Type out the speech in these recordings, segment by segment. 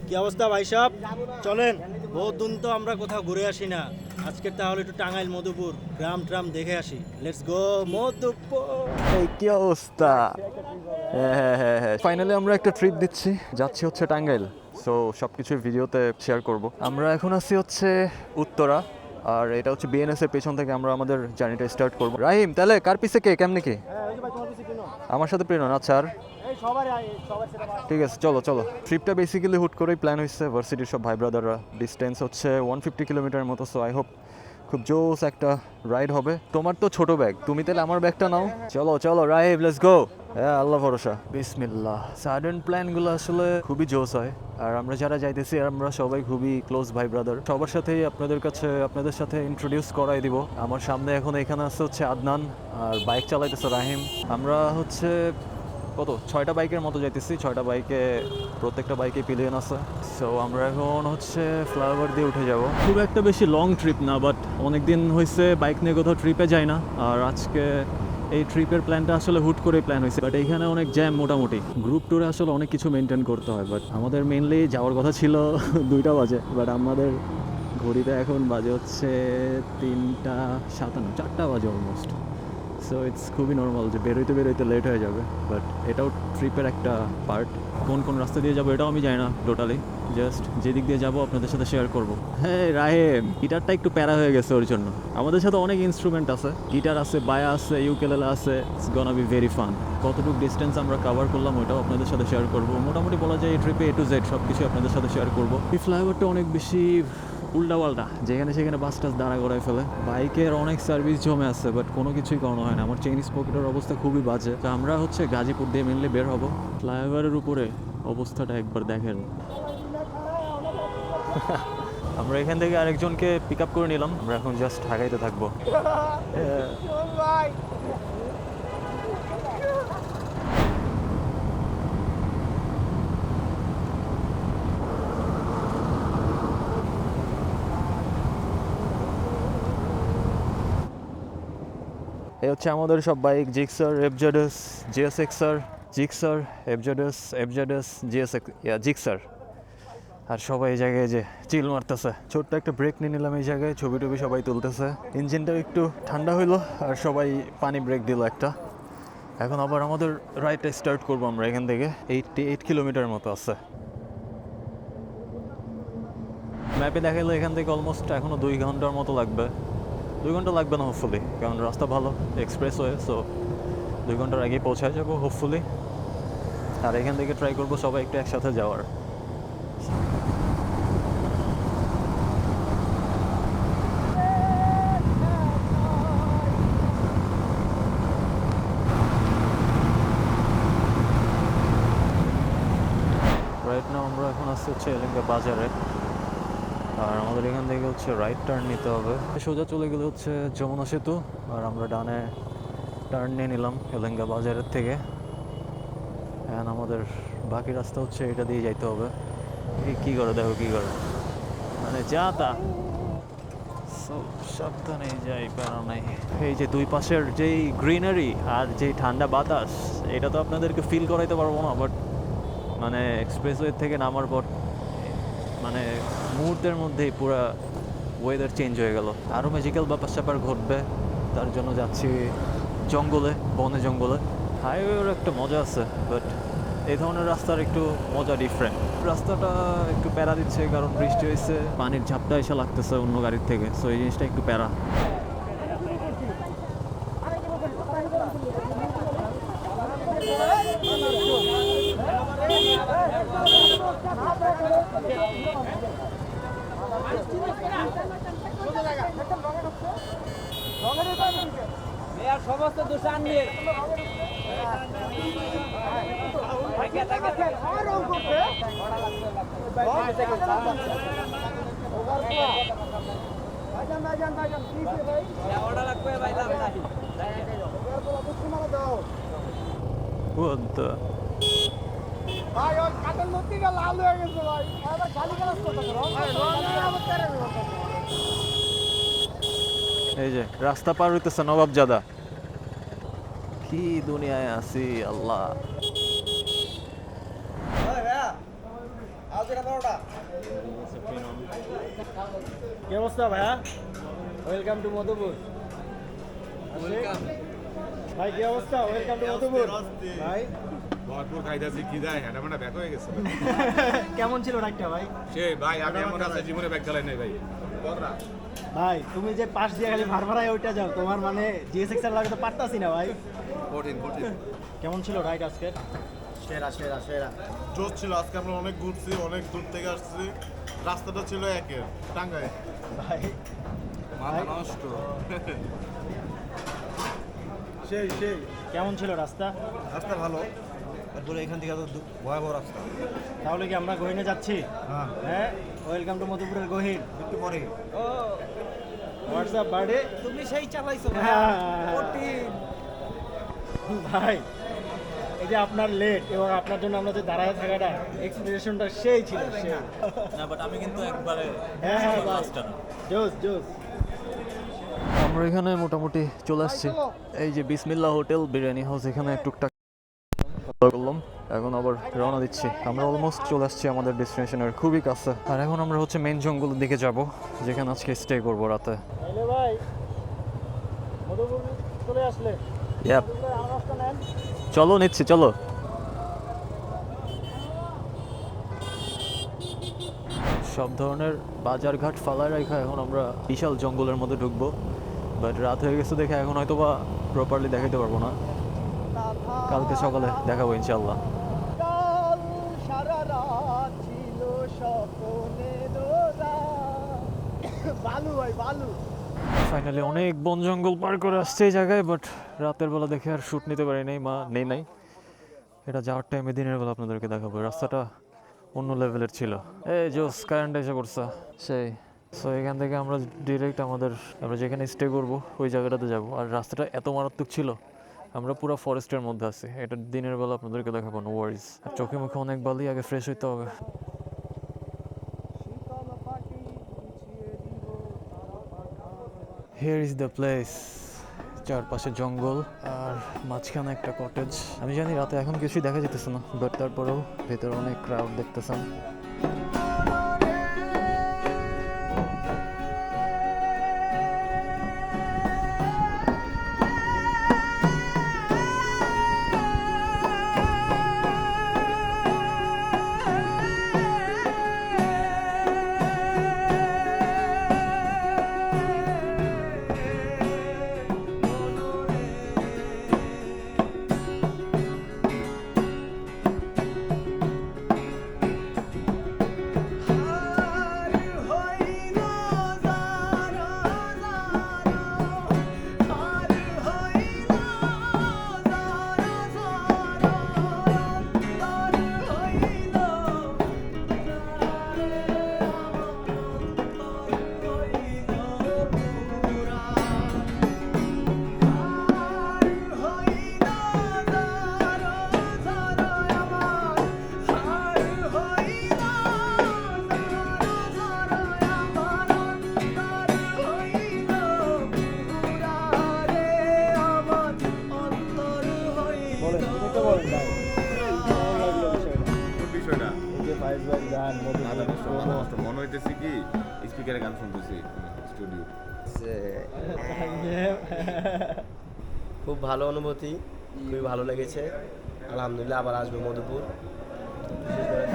কি অবস্থা ভাই সাহেব? চলেন, বহুত দিন তো আমরা কোথাও ঘুরে আসি না। আজকে তাহলে একটু টাঙ্গাইল মধুপুর গ্রাম ট্রাম দেখে আসি। Let's go Madhupur. এই কি অবস্থা? হ্যাঁ, ফাইনালি আমরা একটা ট্রিপ দিচ্ছি, যাচ্ছি হচ্ছে টাঙ্গাইল। সো সব কিছু ভিডিওতে শেয়ার করব। আমরা এখন আছি হচ্ছে উত্তরা, আর এটা হচ্ছে বিএনএস এর পেছন থেকে আমরা আমাদের জার্নিটা স্টার্ট করব। রাহিম, তাহলে কার পিছে কে, কেমনে কি? আমার সাথে প্রেরণ। আচ্ছা, আর ঠিক আছে, চলো চলো। ট্রিপটা বেসিক্যালি হুট করেই প্ল্যান হয়েছে, ভার্সিটির সব ভাই ব্রাদাররা। ডিস্টেন্স হচ্ছে 150 কিলোমিটার মতো। সো আই হোপ খুব জোস একটা রাইড হবে। তোমার তো ছোট ব্যাগ, তুমি তাহলে আমার ব্যাগটা নাও। চলো চলো রাইভ, লেটস গো। হ্যাঁ, আল্লাহ ভরসা, বিসমিল্লাহ। সাডেন প্ল্যানগুলো আসলে খুবই জোস হয়। আর আমরা যারা যাইতেছি আমরা সবাই খুবই ক্লোজ ভাই ব্রাদার। সবার সাথেই আপনাদের সাথে ইন্ট্রোডিউস করাই দিব। আমার সামনে এখন এখানে আছে হচ্ছে আদনান, আর বাইক চালাইতেছে রাহিম। আমরা হচ্ছে কত 6টা বাইকের মতো যাইতেছি। 6টা বাইকে, প্রত্যেকটা বাইকে পিলিয়ন আছে। সো আমরা এখন হচ্ছে ফ্লাইওভার দিয়ে উঠে যাব। খুব একটা বেশি লং ট্রিপ না, বাট অনেক দিন হয়েছে বাইক নিয়ে কোথাও ট্রিপে যাই না। আর আজকে এই ট্রিপের প্ল্যানটা আসলে হুট করে প্ল্যান হয়েছে। বাট এইখানে অনেক জ্যাম, মোটামুটি গ্রুপ ট্যুরে আসলে অনেক কিছু মেনটেন করতে হয়। বাট আমাদের মেনলি যাওয়ার কথা ছিল 2টা বাজে, বাট আমাদের ঘড়িতে এখন বাজে হচ্ছে 3:57, 4টা বাজে অলমোস্ট। সো ইটস খুবই নর্মাল যে বেরোইতে লেট হয়ে যাবে। বাট এটাও ট্রিপের একটা পার্ট। কোন কোন রাস্তা দিয়ে যাবো এটাও আমি জানি না টোটালি। জাস্ট যেদিক দিয়ে যাবো আপনাদের সাথে শেয়ার করবো। হ্যাঁ রাহেম, গিটারটা একটু প্যারা হয়ে গেছে ওর জন্য। আমাদের সাথে অনেক ইনস্ট্রুমেন্ট আছে, গিটার আছে, বায়া আছে, ইউকেলেলে আছে। It's gonna be very fun. কতটুকু ডিস্টেন্স আমরা কভার করলাম ওটাও আপনাদের সাথে শেয়ার করবো। মোটামুটি বলা যায় এই ট্রিপে A to Z সব কিছু আপনাদের সাথে শেয়ার করবো। এই ফ্লাইওভারটা অনেক বেশি উল্টাপাল্টা, যেখানে সেখানে বাস টাস দাঁড়া করায় ফেলে। বাইকের অনেক সার্ভিস জমে আছে, বাট কোনো কিছুই করানো হয় না। আমার চেইন স্পকেটের অবস্থা খুবই বাজে। তো আমরা হচ্ছে গাজীপুর দিয়ে মেনলি বের হব। ফ্লাইওভারের উপরে অবস্থাটা একবার দেখেন। আমরা এখান থেকে আরেকজনকে পিক আপ করে নিলাম। আমরা এখন জাস্ট ঢাকাইতে থাকবো। এই হচ্ছে আমাদের সব bike, Gixxer, FZS, GSXR, Gixxer, FZS, Gixxer. আর সবাই এই জায়গায় যে চিল মারতেছে। ছোট্ট একটা ব্রেক নিয়ে নিলাম এই জায়গায়, ছবি টবি সবাই তুলতেছে। ইঞ্জিনটাও একটু ঠান্ডা হইলো আর সবাই পানি ব্রেক দিল একটা। এখন আবার আমাদের রাইডটা স্টার্ট করবো আমরা এখান থেকে। 88 কিলোমিটার মতো আছে। ম্যাপে দেখাইলো এখান থেকে অলমোস্ট এখনো 2 ঘন্টার মতো লাগবে। 2 ঘন্টা লাগবে না হোপফুলি, কারণ রাস্তা ভালো, এক্সপ্রেসওয়ে। সো 2 ঘন্টার আগেই পৌঁছায় যাবো হোপফুলি। আর এখান থেকে ট্রাই করবো সবাই একটু একসাথে যাওয়ার। রাইট নাও আমরা এখন আসছি হচ্ছে এলেঙ্গা বাজারে। আর আমাদের এখান থেকে হচ্ছে রাইট টার্ন নিতে হবে। সোজা চলে গেলে হচ্ছে যমুনা সেতু, আর আমরা ডানে টার্ন নিয়ে নিলাম এলেঙ্গা বাজারের থেকে। এখন আমাদের বাকি রাস্তা হচ্ছে এটা দিয়ে যাইতে হবে। কি করে দেখো, কি করে মানে যা তা সাবধানে যাই, প্যারা নাই। এই যে দুই পাশের যেই গ্রিনারি আর যেই ঠান্ডা বাতাস, এটা তো আপনাদেরকে ফিল করাইতে পারবো না। বাট মানে এক্সপ্রেসওয়ে থেকে নামার পর মানে মুহূর্তের মধ্যেই পুরো ওয়েদার চেঞ্জ হয়ে গেল। আরও ম্যাজিক্যাল ব্যাপার স্যাপার ঘটবে, তার জন্য যাচ্ছি জঙ্গলে, বনে জঙ্গলে। হাইওয়ের একটা মজা আছে, বাট এই ধরনের রাস্তার একটু মজা ডিফারেন্ট। রাস্তাটা একটু প্যারা দিচ্ছে কারণ বৃষ্টি হয়েছে, পানির ঝাপটা এসে লাগতেছে অন্য গাড়ির থেকে। সো এই জিনিসটা একটু প্যারা। সমস্ত দোষান নিয়ে What the? ভাই ওই কাঠের লতিটা লাল হয়ে গেছে ভাই, আবার খালি গ্লাস করতে এই যে রাস্তা পার হইতেছে নবাবজাদা। কি দুনিয়ায় আছি আল্লাহ। কি অবস্থা ভাইয়া? Welcome to Madhupur. ভাই কি অবস্থা? Welcome to Madhupur. ভাই ভরপুর খাইতেছি খিদায় হ্যাঁ মানে ব্যাক হয়ে গেছে কেমন ছিল রাইডটা ভাই? সে ভাই আমি এমন আছে জীবনে ব্যাক চালাই নাই ভাই ভাই তুমি যে পাশ দিয়ে খালি ভাড়ায় ওইটা যাও, তোমার মানে জিএসএক্স এর লাগে তো পারতাছি না ভাই। কঠিন কঠিন কেমন ছিল রাইড আজকে? জোশ ছিল। আজকে আমরা অনেক ঘুরছি, অনেক দূর থেকে আসছি। রাস্তাটা ছিল একের টাঙ্গাইল। ভাই মাথা নষ্ট সেই কেমন ছিল রাস্তা? রাস্তা ভালো, তারপরে এখান থেকে ভয়াবহ রাস্তা। তাহলে কি আমরা গহিনে যাচ্ছি? হ্যাঁ, ওয়েলকাম টু মধুপুরের গহিন। একটু পরে ও হোয়াটসঅ্যাপ বার্থডে তুমি সেই চালাইছো ভাই। এই যে আপনার লেট এবং আপনার জন্য আমরা যে দাঁড়ায় থাকাটা এক্সপ্রেশনটা সেই ছিল সেই। না বাট আমি কিন্তু একবারে হ্যাঁ হ্যাঁ ভাই, লাস্টটা না। জোস জোস। আমরা এখানে মোটামুটি চলে আসছি। এই যে বিসমিল্লাহ হোটেল বিরিয়ানি হাউস, এখানে টুকটাক খাওয়া করলাম। এখন আবার রওনা দিচ্ছি। আমরা অলমোস্ট চলে আসছি আমাদের ডেস্টিনেশনের খুবই কাছে। আর এখন আমরা হচ্ছে মেন জঙ্গলের দিকে যাব, যেখানে আজকে স্টে করবো রাতে। হ্যালো ভাই, মধুপুর চলে আসলে ইয়াপ, আমার রাস্তা নেন। চলো নিচ্ছি, চলো। সব ধরনের বাজারঘাট ফালায় রেখা এখন আমরা বিশাল জঙ্গলের মধ্যে ঢুকবো। বাট রাত হয়ে গেছে দেখে এখন হয়তো বা প্রপারলি দেখাইতে পারবো না। কালকে সকালে দেখাবো ইনশাল্লাহ। কাল সারা রাত ছিল স্বপ্নের বালু ভাই বালু। ফাইনালি অনেক বন জঙ্গল পার করে আসছে এই জায়গায়, বাট রাতের বেলা দেখে আর শ্যুট নিতে পারি নাই, নাই। এটা যাওয়ার টাইমে দিনের বেলা আপনাদেরকে দেখাবো। রাস্তাটা অন্য লেভেলের ছিল। এই জোস কারেন্ট এসে পড়ছে সেই। সো এখান থেকে আমরা ডিরেক্ট আমরা যেখানে স্টে করবো ওই জায়গাটাতে যাব। আর রাস্তাটা এত মারাত্মক ছিল, আমরা পুরো ফরেস্টের মধ্যে আছি। এটা দিনের বেলা আপনাদেরকে দেখাবো, নো ওয়ারিজ। আর চোখে মুখে অনেক বালি, আগে ফ্রেশ হইতে হবে। Here is the place. চারপাশে জঙ্গল আর মাঝখানে একটা কটেজ। আমি জানি রাতে এখন কিছুই দেখা যেতেছে না, বাট তারপরেও ভেতরে অনেক ক্রাউড দেখতেছেন। বলেন, তুমি তো বলেন ভাই, কেমন লাগলো বিষয়টা? কোন বিষয়টা এই যে ফাইজ ভাই গান, মাথা নষ্ট মাথা মধুপুর নষ্ট মনে হইতেছি কি স্পিকারে গান শুনতেছি স্টুডিও খুব ভালো অনুভূতি, খুবই ভালো লেগেছে। আলহামদুলিল্লাহ আবার আসবো মধুপুর। বিশেষ করে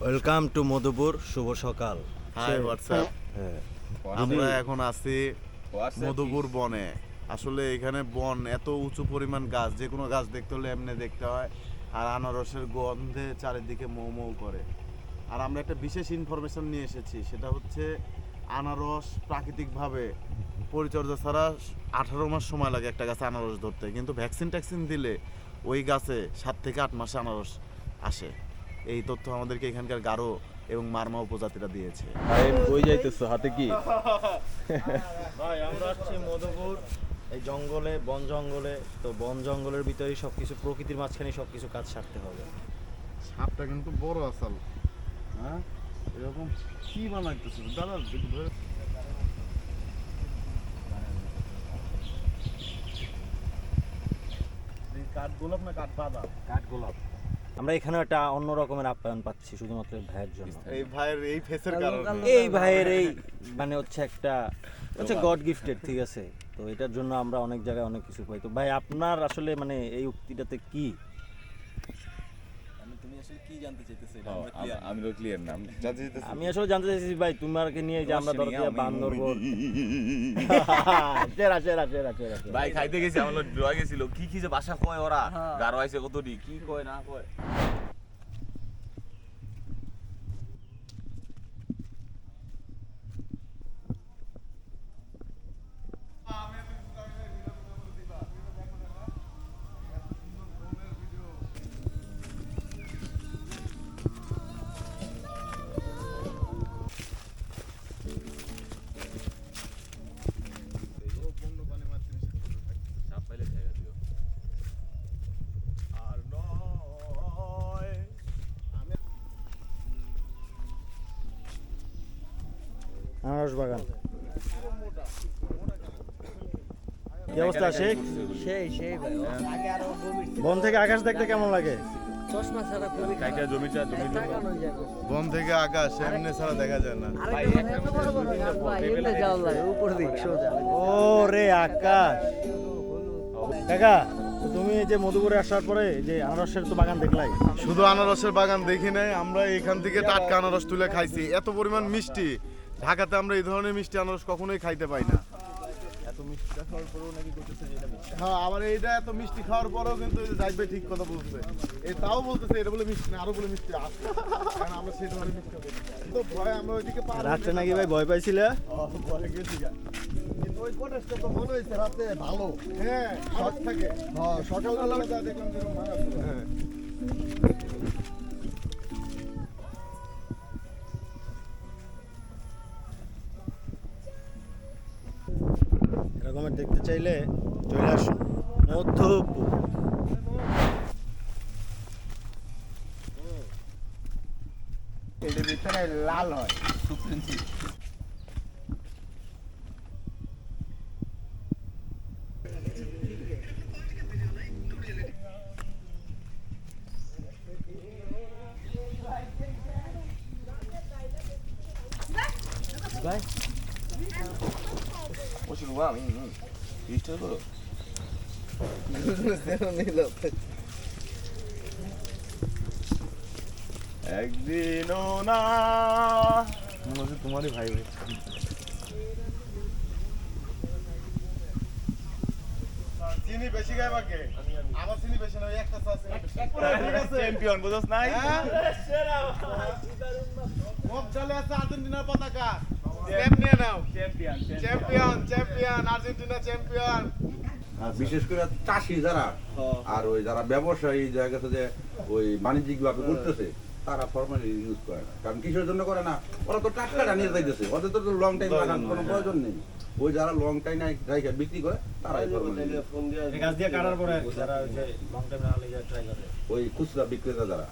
ওয়েলকাম টু মধুপুর, শুভ সকাল। High WhatsApp. আমরা এখন আছি মধুপুর বনে। আসলে এখানে বন, এত উঁচু পরিমাণ গাছ, যে কোনো গাছ দেখতে হলে এমনি দেখতে হয়। আর আনারসের গন্ধে চারিদিকে মৌ মৌ করে। আর আমরা একটা বিশেষ ইনফরমেশন নিয়ে এসেছি, সেটা হচ্ছে আনারস প্রাকৃতিকভাবে পরিচর্যা ছাড়া 18 মাস সময় লাগে একটা গাছে আনারস ধরতে, কিন্তু ভ্যাকসিন ট্যাকসিন দিলে ওই গাছে 7 থেকে 8 মাসে আনারস আসে। এই তথ্য আমাদেরকে এখানকার গারো এবং মারমা উপজাতিরা দিয়েছে। কই যাইতেছো? হাতে কি? ভাই আমরা আসছি মধুপুর এই জঙ্গলে, বন জঙ্গলে, তো বন জঙ্গলের ভিতরেই সব কিছু, প্রকৃতির মাঝখানে সব কিছু কাজ সারতে হবে। সাপটা কিন্তু বড় আসাল। হ্যাঁ, এরকম কি বানাইতেছে দাদা? কাঠ গোলাপ না কাঠ বাদাম? কাঠ গোলাপ। আমরা এখানে একটা অন্য রকমের আপ্যায়ন পাচ্ছি শুধুমাত্র এই ভাইয়ের জন্য। এই ভাইয়ের এই ফেসের কারণে। এই ভাইয়ের এই মানে হচ্ছে একটা হচ্ছে গড গিফটেড, ঠিক আছে? তো এটার জন্য আমরা অনেক জায়গায় অনেক কিছু পাই। তো ভাই আপনার আসলে মানে এই উক্তিটাতে কি? তুমি আসলে কি জানতে চাইতেছো? আমি তো ক্লিয়ার না, জানতে চাইতেছি আমি আসলে জানতে চাইছি ভাই তোমাকে নিয়ে যে আমরা তোমার দরকার আমি- বান্দরবন। চেরা চেরা চেরা চেরা। ভাই খাইতে গেছি, আমার লোক ড্রয় গেছিল, কি কি যে ভাষা কয় ওরা, গারো আইছে কতটি, কি কয় না কয়। সাপ পাইলে খাইয়া দিও। আর নয়। আনারস বাগান। কি অবস্থা শেখ? সেই ভাই আগে আরো গভীর বন থেকে আকাশ দেখতে কেমন লাগে? চশমা ছাড়া খুবই কাইটা জমিটা তাকানো যায় না। বন থেকে আকাশ এমনি ছাড়া দেখা যায় না। আরেকটা মানে এত বড় বড় গাছ ভাই, এমনি যাওয়া লাগে উপর দিক সোজা। ও রে আকাশ। কাকা, তো তুমি এই যে মধুপুরে আসার পরে যে আনারসের তো বাগান দেখলাই, শুধু আনারসের বাগান দেখি নাই, আমরা এখান থেকে টাটকা আনারস তুলে খাইছি। এত পরিমাণ মিষ্টি, ঢাকাতে আমরা এই ধরনের মিষ্টি আনারস কখনোই খাইতে পাই না। হ্যাঁ, আবার এইটা এত মিষ্টি খাওয়ার পরেও কিন্তু জাহিদ ভাই ঠিক কথা বলছে। এই তাও বলতেছে এটা বলে মিষ্টি না, আরো বলে মিষ্টি আছে, কারণ আমরা সেই ধরনের মিষ্টি খাই না। তো ভয় আমরা ওইদিকে পার হইতে রাত্রে নাকি ভাই ভয় পাইছিলে? ভয় গেছি গা। কিন্তু ওই কটেজটা তো মনে হয়েছে রাতে ভালো। হ্যাঁ, শর্ট থাকে। হ্যাঁ, সকালবেলা যা দেখলাম যেরকম ভাঙা ছিল। হ্যাঁ। এরকমের দেখতে চাইলে চলে আসুন মধ্যপুর। এর ভিতরে লাল হয়। ওষুধ বা আমি রেজিস্টার করো। একদিনও না মনে হচ্ছে তোমারই ভাই ভাই। চিনি বেশি গায় বাকে, আমার চিনি বেশি না, ওই একটা চা চিনি বেশি। ঠিক আছে, চ্যাম্পিয়ন বুঝছ নাই? হ্যাঁ? মুখ চলে আছে আর্জেন্টিনার পতাকা। স্টেপ নিয়ে নাও। Champion champion Argentina champion. বিশেষ করে চাষি যারা আর ওই যারা ব্যবসায়ী জায়গাতে যে ওই বাণিজ্যিক ভাবে করতেছে তারা ফরমালি ইউজ করে না। কারণ কিসের জন্য করে না? ওরা তো টাটকাটা নিয়ে যাইতেছে, ওদের তো লং টাইম লাগানোর কোনো প্রয়োজন নেই। ওই যারা লং টাইম রাইখে বিক্রি করে তারাই ফরমালি এই গাছ দিয়ে কাটার পরে যারা ওই যে লং টাইম না হলে ট্রাই করে। ওই খুচরা বিক্রেতা যারা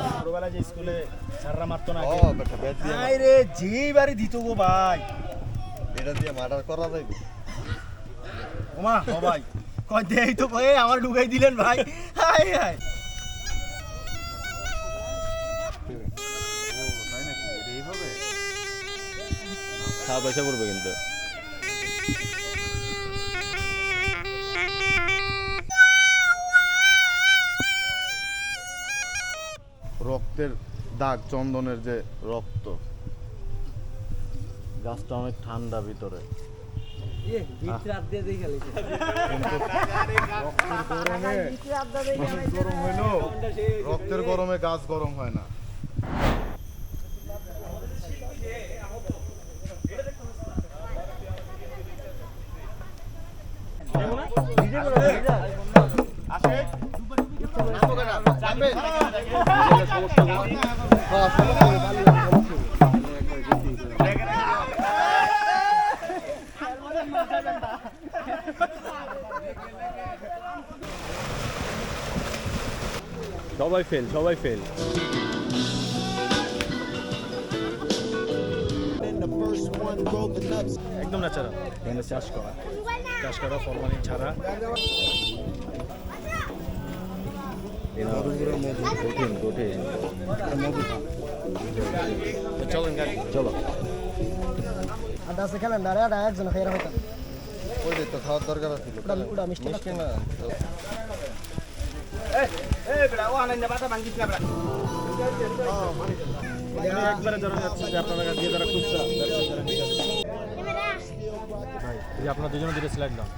ছোটবেলায় যে স্কুলে স্যাররা মারতো না, আরে যে বাড়ি দিত গো ভাই, এটা দিয়ে মার্ডার করা যাবে। ওমা ও ভাই কই দেই তো কই আমার ঢুকাই দিলেন ভাই। হাই হাই তাই নাকি? এটা এইভাবে? খাওয়া পয়সা পড়বে কিন্তু। রক্তের দাগ, চন্দনের যে রক্ত। গাছটা অনেক ঠান্ডা ভিতরে। ভিতরে হাত দিয়ে দেখে গেছে। গরম হইলো, রক্তের গরমে গাছ গরম হয় না। সবাই ফেল, সবাই ফেল। একদম ন্যাচারাল, এখানে চাষ করা ফরমালিন ছাড়া। কঠিন কঠিন। চলেন গাড়ি, চলো। আদা আছে ক্যালেন্ডারে আদা একজন খাইরা হইতাম ওই তো খাওয়ার দরকার আছে উড়া মিষ্টি না একবারে জানা যাচ্ছে যে আপনারা দিয়ে যারা খুচরা ব্যবসায়ী যারা নিতে আসছে। ভাই, এই যে আপনারা দুজনে দুটো স্লাইড দাও।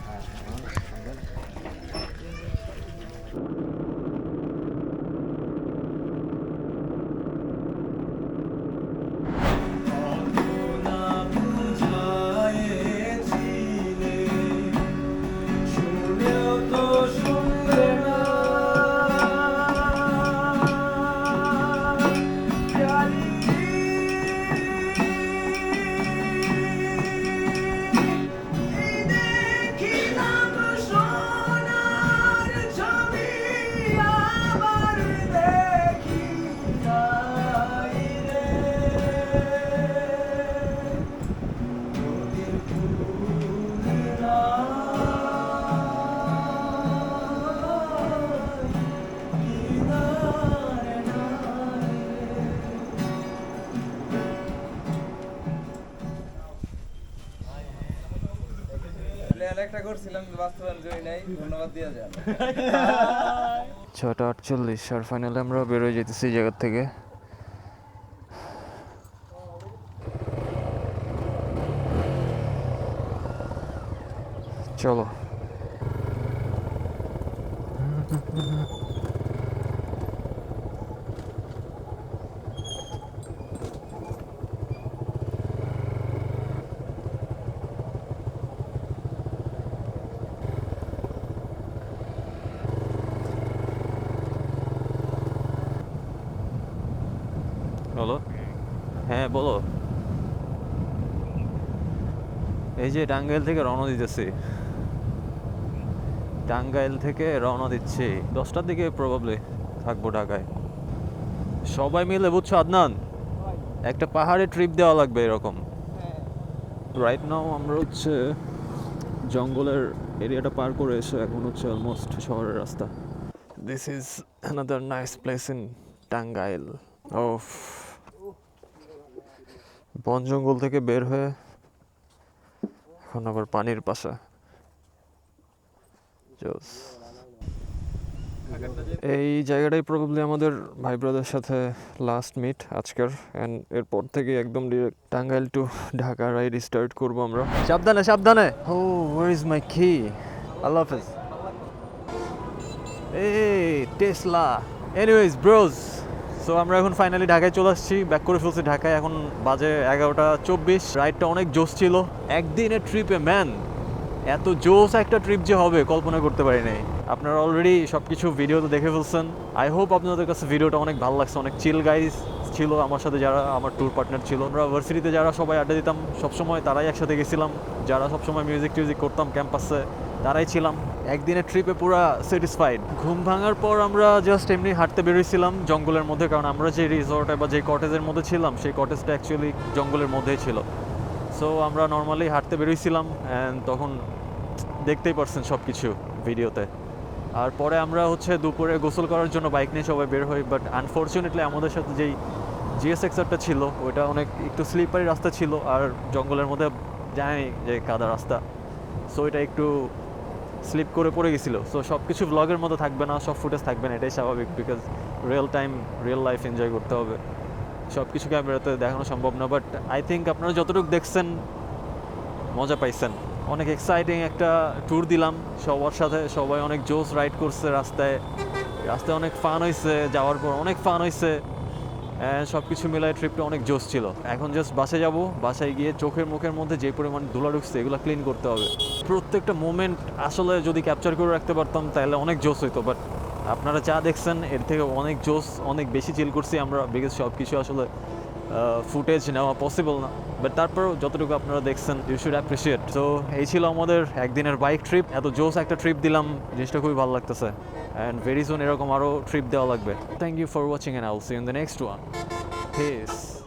একটা করছিলাম বাস্তবায়ন করি নাই, ধন্যবাদ দিয়ে যান। 6:48 আর ফাইনালি আমরা বেরোয় যেতেছি এই জায়গার থেকে। চলো। বলো। হ্যাঁ বলো। এই যে টাঙ্গাইল থেকে রওনা দিতেছি, টাঙ্গাইল থেকে রওনা দিচ্ছি 10টার দিকে প্রবাবলি থাকবো ঢাকায়। সবাই মিলে বুঝছো আদনান, একটা পাহাড়ে ট্রিপ দেওয়া লাগবে এরকম। রাইট নাও আমরা হচ্ছে জঙ্গলের এরিয়াটা পার করে এসে এখন হচ্ছে অলমোস্ট শহরের রাস্তা। This is another nice place in Tangail. ওফ, বন জঙ্গল থেকে বের হয়ে এখন আবার পানির পাশে। এই জায়গাটাই প্রবাবলি আমাদের ভাই ব্রাদার সাথে লাস্ট মিট আজকের, অ্যান্ড এরপর থেকে একদম direct Tangail to Dhaka ride start করবো আমরা। সাবধানে সাবধানে। ও ওয়ার ইজ মাই কি। আল্লাহ হাফেজ। এই টেসলা। এনিওয়েজ ব্রোজ, সো আমরা এখন ফাইনালি ঢাকায় চলে আসছি, ব্যাক করে ফেলছি ঢাকায়। এখন বাজে 11:24। রাইডটা অনেক জোশ ছিল, একদিনের ট্রিপে ম্যান এত জোশ একটা ট্রিপ যে হবে কল্পনা করতে পারি নাই। আপনারা অলরেডি সব কিছু ভিডিওতে দেখে ফেলছেন। আই হোপ আপনাদের কাছে ভিডিওটা অনেক ভালো লাগছে। অনেক চিল গাইজ ছিল আমার সাথে, যারা আমার ট্যুর পার্টনার ছিল। আমরা ভার্সিটিতে যারা সবাই আড্ডা দিতাম সবসময় তারাই একসাথে গেছিলাম, যারা সবসময় মিউজিক টিউজিক করতাম ক্যাম্পাসে তারাই ছিলাম। একদিনের ট্রিপে পুরা স্যাটিসফাইড। ঘুম ভাঙার পর আমরা জাস্ট এমনি হাঁটতে বেরোইছিলাম জঙ্গলের মধ্যে, কারণ আমরা যে রিসর্টে বা যে কটেজের মধ্যে ছিলাম সেই কটেজটা অ্যাকচুয়ালি জঙ্গলের মধ্যেই ছিল। সো আমরা নর্মালি হাঁটতে বেরোইছিলাম, অ্যান্ড তখন দেখতেই পারছেন সব কিছু ভিডিওতে। আর পরে আমরা হচ্ছে দুপুরে গোসল করার জন্য বাইক নিয়ে সবাই বের হই, বাট আনফর্চুনেটলি আমাদের সাথে যেই জিএসএক্সআরটা ছিল ওইটা অনেক একটু স্লিপারি রাস্তা ছিল, আর জঙ্গলের মধ্যে জানি যে কাদা রাস্তা, সো এটা একটু স্লিপ করে পড়ে গেছিলো। সো সব কিছু ব্লগের মতো থাকবে না, সব ফুটেজ থাকবে না, এটাই স্বাভাবিক, বিকজ রিয়েল লাইফ এনজয় করতে হবে। সব কিছু ক্যামেরাতে দেখানো সম্ভব না, বাট আই থিঙ্ক আপনারা যতটুকু দেখছেন মজা পাইছেন। অনেক এক্সাইটিং একটা ট্যুর দিলাম সবার সাথে, সবাই অনেক জোস রাইড করছে রাস্তায় অনেক ফান হয়েছে, যাওয়ার পর অনেক ফান হয়েছে, সব কিছু মিলায় ট্রিপটা অনেক জোস ছিল। এখন জাস্ট বাসায় যাব, বাসায় গিয়ে চোখের মুখের মধ্যে যে পরিমাণ ধুলা ঢুকছে এগুলো ক্লিন করতে হবে। প্রত্যেকটা মোমেন্ট আসলে যদি ক্যাপচার করে রাখতে পারতাম তাহলে অনেক জোস হইতো, বাট আপনারা যা দেখছেন এর থেকে অনেক জোস, অনেক বেশি চিল করছি আমরা, বিকজ সব কিছু আসলে ফুটেজ নেওয়া পসিবল না, বাট তারপরেও যতটুকু আপনারা দেখছেন ইউ শুড অ্যাপ্রিসিয়েট। সো এই ছিল আমাদের একদিনের বাইক ট্রিপ, এত জোস একটা ট্রিপ দিলাম, জিনিসটা খুবই ভালো লাগতেছে, অ্যান্ড ভেরি সুন এরকম আরও ট্রিপ দেওয়া লাগবে। Thank you for watching and I will see you in the next one. Piece.